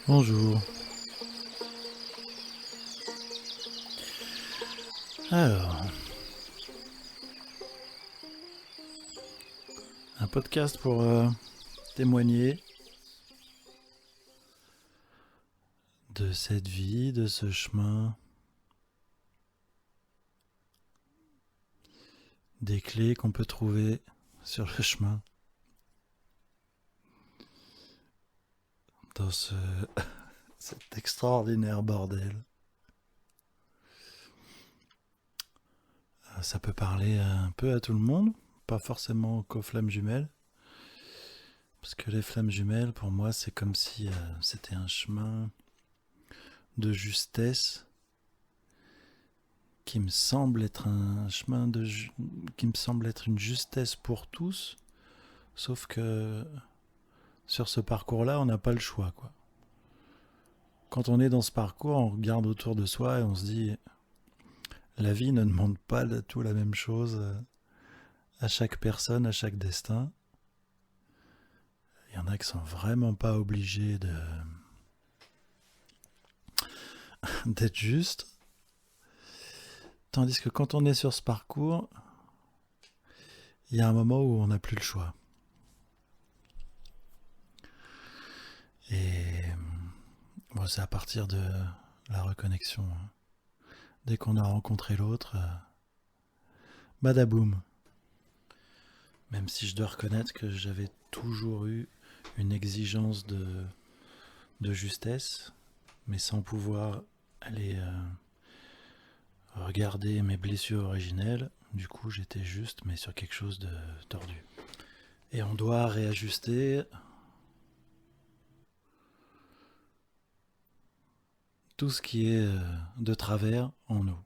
Bonjour. Alors, un podcast pour témoigner de cette vie, de ce chemin, des clés qu'on peut trouver sur le chemin, dans cet extraordinaire bordel. Ça peut parler un peu à tout le monde, pas forcément qu'aux flammes jumelles, parce que les flammes jumelles, pour moi, c'est comme si c'était un chemin de justesse qui me semble être un chemin qui me semble être une justesse pour tous, sauf que sur ce parcours-là, on n'a pas le choix, quoi. Quand on est dans ce parcours, on regarde autour de soi et on se dit, la vie ne demande pas tout la même chose à chaque personne, à chaque destin. Il y en a qui sont vraiment pas obligés d'être justes. Tandis que quand on est sur ce parcours, il y a un moment où on n'a plus le choix. Et bon, c'est à partir de la reconnexion. Dès qu'on a rencontré l'autre, badaboum. Même si je dois reconnaître que j'avais toujours eu une exigence de justesse, mais sans pouvoir aller regarder mes blessures originelles. Du coup, j'étais juste, mais sur quelque chose de tordu. Et on doit réajuster tout ce qui est de travers en nous.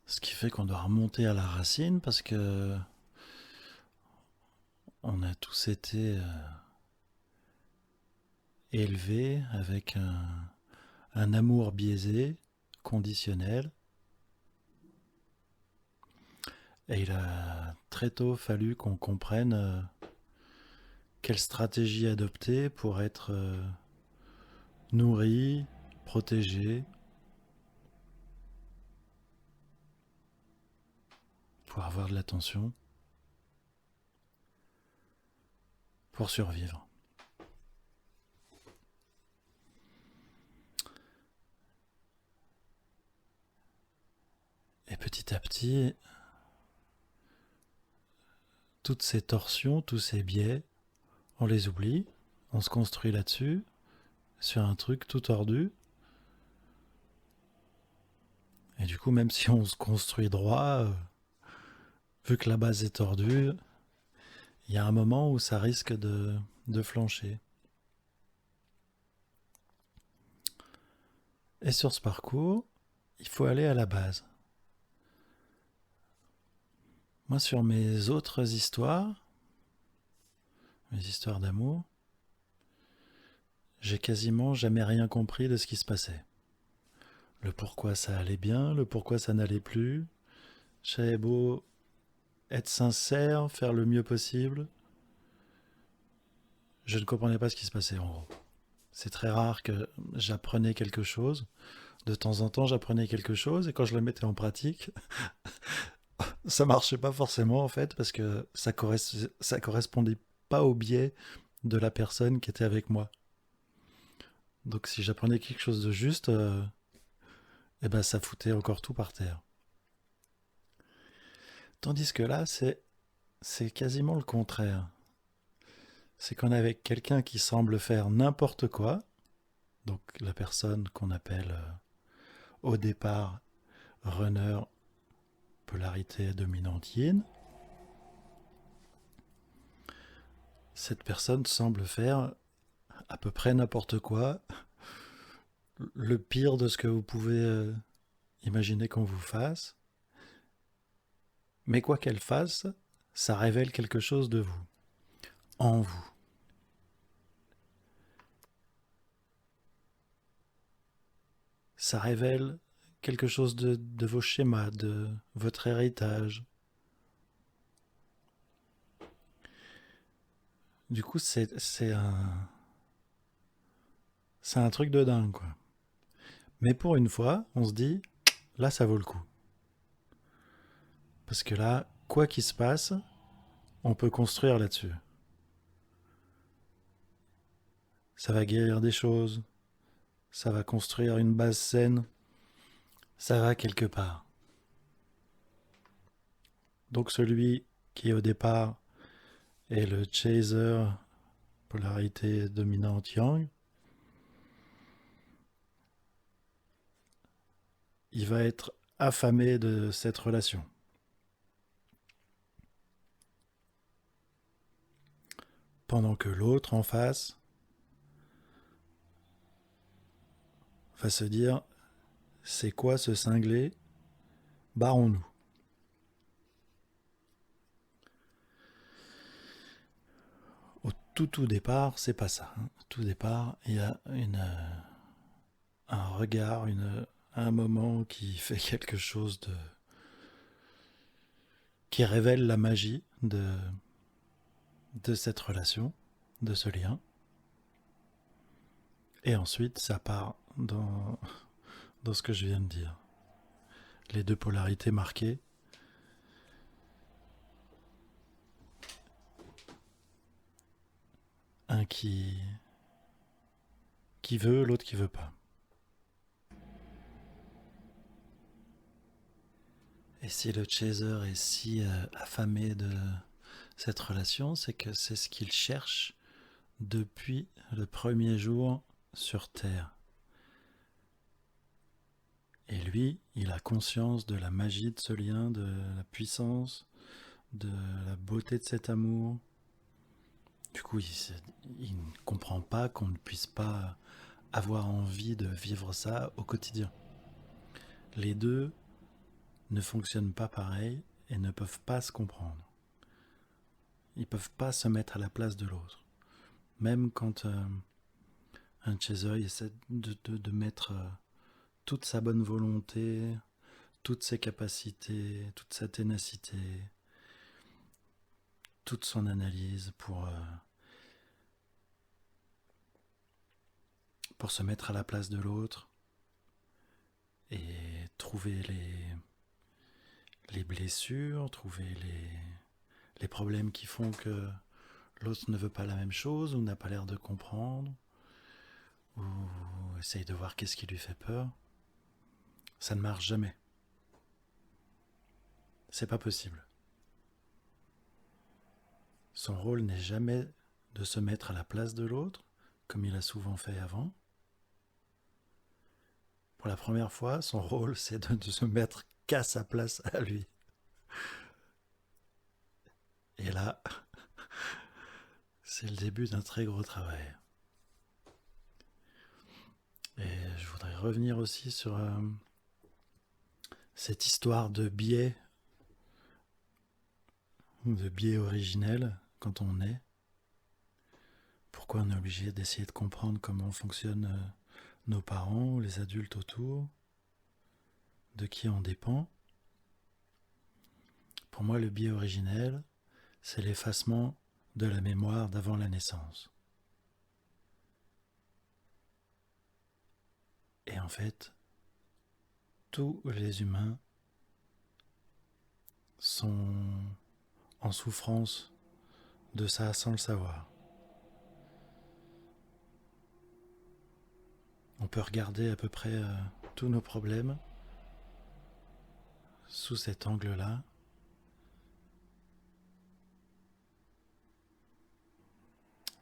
Ce qui fait qu'on doit remonter à la racine parce que on a tous été élevés avec un amour biaisé, conditionnel. Et il a très tôt fallu qu'on comprenne quelle stratégie adopter pour être nourri, protégé, pour avoir de l'attention, pour survivre. Et petit à petit, toutes ces torsions, tous ces biais, on les oublie, on se construit là-dessus, sur un truc tout tordu. Et du coup, même si on se construit droit, vu que la base est tordue, il y a un moment où ça risque de flancher. Et sur ce parcours, il faut aller à la base. Moi, sur mes autres histoires, mes histoires d'amour, j'ai quasiment jamais rien compris de ce qui se passait. Le pourquoi ça allait bien, le pourquoi ça n'allait plus. J'avais beau être sincère, faire le mieux possible, je ne comprenais pas ce qui se passait en gros. C'est très rare que j'apprenais quelque chose. De temps en temps, j'apprenais quelque chose et quand je le mettais en pratique, ça marchait pas forcément en fait parce que ça correspondait pas au biais de la personne qui était avec moi. Donc si j'apprenais quelque chose de juste, eh ben ça foutait encore tout par terre. Tandis que là, c'est quasiment le contraire. C'est qu'on est avec quelqu'un qui semble faire n'importe quoi, donc la personne qu'on appelle au départ runner polarité dominante yin, cette personne semble faire à peu près n'importe quoi, le pire de ce que vous pouvez imaginer qu'on vous fasse, mais quoi qu'elle fasse, ça révèle quelque chose de vous, en vous. Ça révèle quelque chose de vos schémas, de votre héritage. Du coup, c'est un truc de dingue, quoi. Mais pour une fois, on se dit, là, ça vaut le coup. Parce que là, quoi qu'il se passe, on peut construire là-dessus. Ça va guérir des choses, ça va construire une base saine, ça va quelque part. Donc celui qui au départ est le chaser, polarité dominante yang, il va être affamé de cette relation. Pendant que l'autre en face va se dire, c'est quoi ce cinglé? Barrons-nous. Au tout départ, c'est pas ça, hein. Au tout départ, il y a un regard, un moment qui fait quelque chose qui révèle la magie de cette relation, de ce lien. Et ensuite, ça part dans ce que je viens de dire. Les deux polarités marquées. Un qui veut, l'autre qui veut pas. Et si le chaser est si affamé de cette relation, c'est que c'est ce qu'il cherche depuis le premier jour sur Terre. Et lui, il a conscience de la magie de ce lien, de la puissance, de la beauté de cet amour. Du coup, il ne comprend pas qu'on ne puisse pas avoir envie de vivre ça au quotidien. Les deux ne fonctionnent pas pareil et ne peuvent pas se comprendre. Ils ne peuvent pas se mettre à la place de l'autre. Même quand un chaser essaie de mettre toute sa bonne volonté, toutes ses capacités, toute sa ténacité, toute son analyse pour se mettre à la place de l'autre et trouver les blessures, trouver les problèmes qui font que l'autre ne veut pas la même chose ou n'a pas l'air de comprendre ou essaye de voir qu'est-ce qui lui fait peur. Ça ne marche jamais. C'est pas possible. Son rôle n'est jamais de se mettre à la place de l'autre, comme il a souvent fait avant. Pour la première fois, son rôle, c'est de se mettre qu'à sa place à lui. Et là, c'est le début d'un très gros travail. Et je voudrais revenir aussi sur cette histoire de biais originel quand on est. Pourquoi on est obligé d'essayer de comprendre comment fonctionnent nos parents, les adultes autour, de qui on dépend. Pour moi, le biais originel, c'est l'effacement de la mémoire d'avant la naissance. Et en fait, tous les humains sont en souffrance de ça sans le savoir. On peut regarder à peu près tous nos problèmes sous cet angle-là.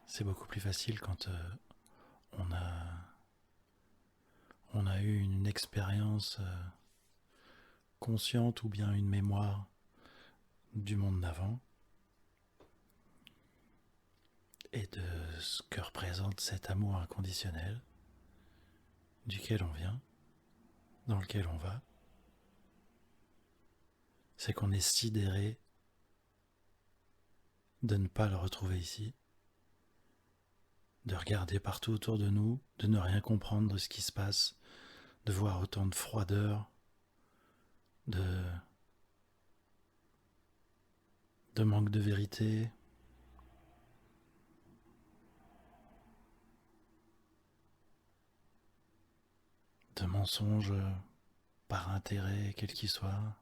C'est beaucoup plus facile quand on a, on a eu une expérience consciente ou bien une mémoire du monde d'avant et de ce que représente cet amour inconditionnel duquel on vient, dans lequel on va. C'est qu'on est sidéré de ne pas le retrouver ici, de regarder partout autour de nous, de ne rien comprendre de ce qui se passe, de voir autant de froideur, de manque de vérité, de mensonges par intérêt quel qu'il soit,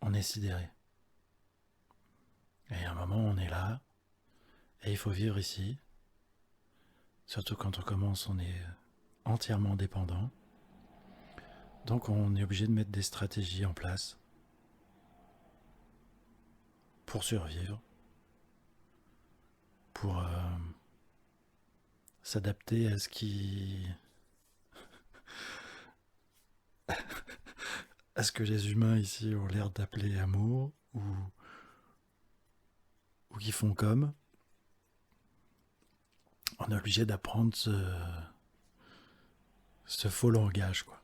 on est sidéré. Et à un moment, on est là, et il faut vivre ici. Surtout quand on commence, on est entièrement dépendant. Donc on est obligé de mettre des stratégies en place pour survivre, pour s'adapter à à ce que les humains ici ont l'air d'appeler amour, ou qui font comme. On est obligé d'apprendre ce faux langage, quoi.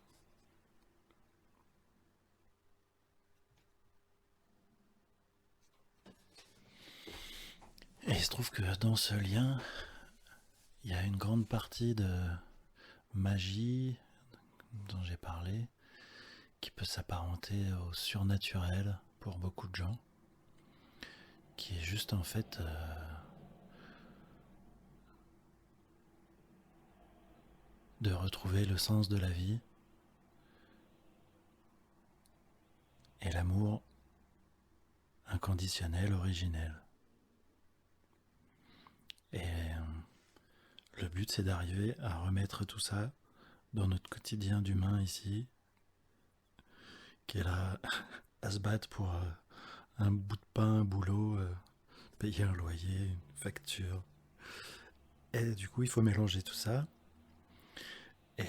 Et il se trouve que dans ce lien, il y a une grande partie de magie dont j'ai parlé, qui peut s'apparenter au surnaturel pour beaucoup de gens, qui est juste en fait de retrouver le sens de la vie et l'amour inconditionnel, originel. Et le but, c'est d'arriver à remettre tout ça dans notre quotidien d'humain ici, qui est là à se battre pour un bout de pain, un boulot, payer un loyer, une facture. Et du coup, il faut mélanger tout ça. Et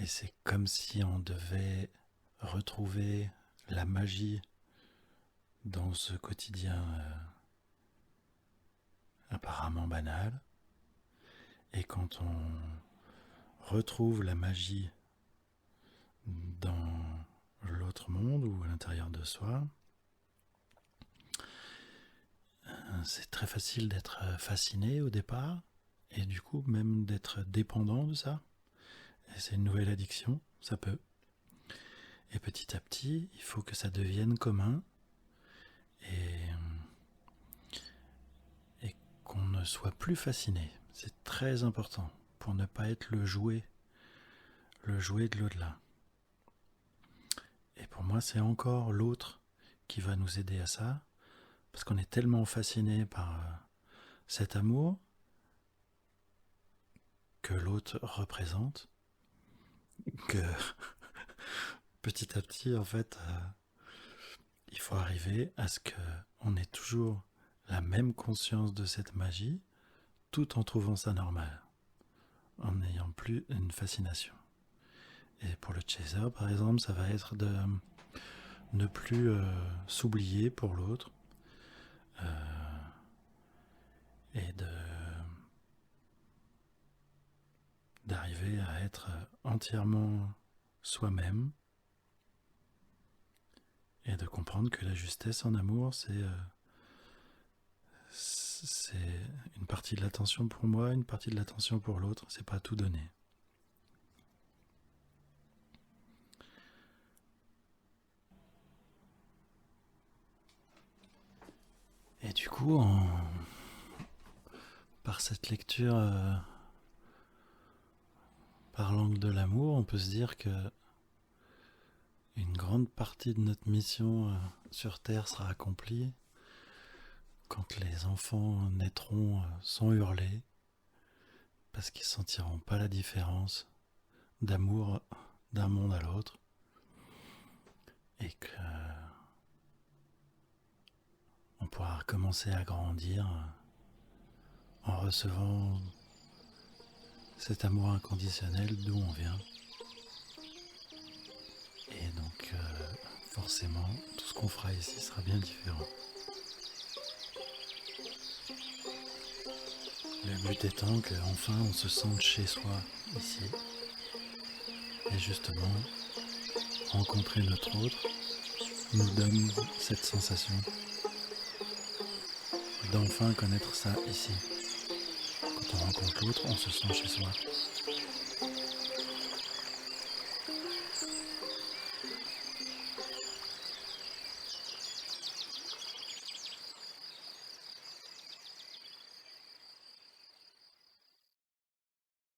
c'est comme si on devait retrouver la magie dans ce quotidien apparemment banal. Et quand on retrouve la magie dans l'autre monde ou à l'intérieur de soi, c'est très facile d'être fasciné au départ et du coup même d'être dépendant de ça. Et c'est une nouvelle addiction, ça peut. Et petit à petit, il faut que ça devienne commun et qu'on ne soit plus fasciné. C'est très important pour ne pas être le jouet de l'au-delà. Et pour moi, c'est encore l'autre qui va nous aider à ça, parce qu'on est tellement fasciné par cet amour que l'autre représente, que petit à petit, en fait, il faut arriver à ce qu'on ait toujours la même conscience de cette magie, tout en trouvant ça normal, en n'ayant plus une fascination. Et pour le chaser, par exemple, ça va être de ne plus s'oublier pour l'autre et d'arriver à être entièrement soi-même et de comprendre que la justesse en amour, c'est une partie de l'attention pour moi, une partie de l'attention pour l'autre, c'est pas tout donner. Et du coup, par cette lecture par l'angle de l'amour, on peut se dire que une grande partie de notre mission sur Terre sera accomplie quand les enfants naîtront sans hurler, parce qu'ils ne sentiront pas la différence d'amour d'un monde à l'autre, et que on pourra commencer à grandir en recevant cet amour inconditionnel d'où on vient. Et donc forcément, tout ce qu'on fera ici sera bien différent. Le but étant qu'enfin on se sente chez soi ici. Et justement, rencontrer notre autre nous donne cette sensation d'enfin connaître ça ici. Quand on rencontre l'autre, on se sent chez soi.